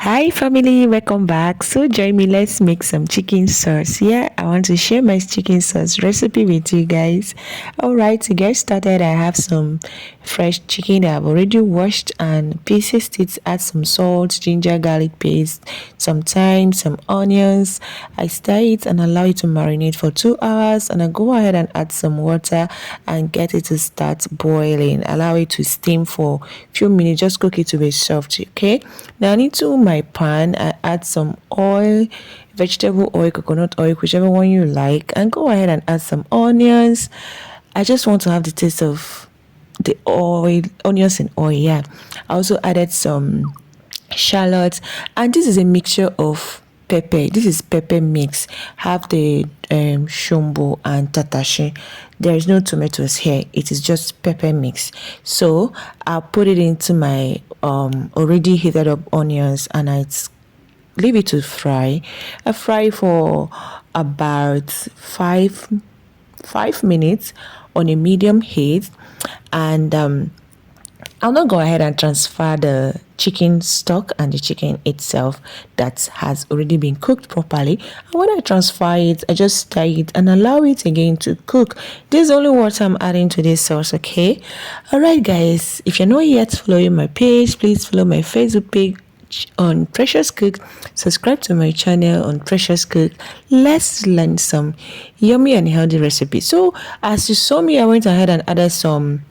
Hi family, welcome back. So join me, let's make some chicken sauce. Yeah, I want to share my chicken sauce recipe with you guys. Alright, to get started, I have some fresh chicken that I've already washed and pieces it, add some salt, ginger, garlic paste, some thyme, some onions. I stir it and allow it to marinate for 2 hours, and I go ahead and add some water and get it to start boiling. Allow it to steam for a few minutes, just cook it to be soft. Okay, now into my pan I add some oil, vegetable oil, coconut oil, whichever one you like, and go ahead and add some onions. I just want to have the taste of the oil, onions and oil. Yeah, I also added some shallots, and this is a mixture of pepper. This is pepper mix. Have the shumbo and tatashi. There is no tomatoes here, it is just pepper mix. So I'll put it into my already heated up onions, and I leave it to fry. I fry for about 5 minutes on a medium heat, and I'll now go ahead and transfer the chicken stock and the chicken itself that has already been cooked properly. And when I transfer it, I just stir it and allow it again to cook. This is only what I'm adding to this sauce, okay? Alright guys, if you're not yet following my page, please follow my Facebook page on Precious Cook. Subscribe to my channel on Precious Cook. Let's learn some yummy and healthy recipes. So as you saw me, I went ahead and added some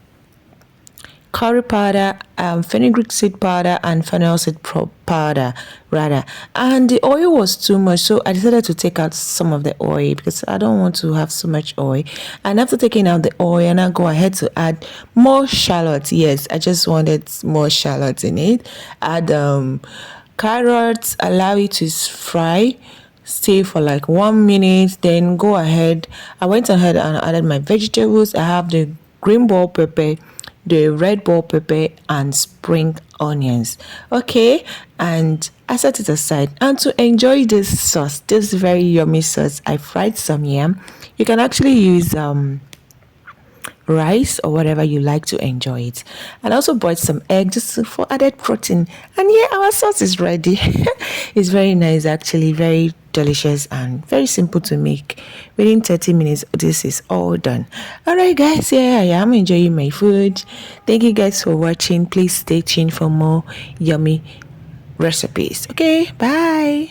curry powder, fenugreek seed powder, and fennel seed powder rather, and the oil was too much, so I decided to take out some of the oil because I don't want to have so much oil. And after taking out the oil, and I go ahead to add more shallots. Yes, I just wanted more shallots in it. Add carrots, allow it to fry, stay for like 1 minute, then go ahead. I went ahead and added my vegetables. I have the green bell pepper, the red bell pepper, and spring onions. Okay, and I set it aside. And to enjoy this sauce, this very yummy sauce, I fried some yam. You can actually use rice or whatever you like to enjoy it, and also boiled some egg just for added protein. And yeah, our sauce is ready. It's very nice, actually, very delicious and very simple to make. Within 30 minutes this is all done. All right guys, here I am enjoying my food. Thank you guys for watching. Please stay tuned for more yummy recipes. Okay, bye.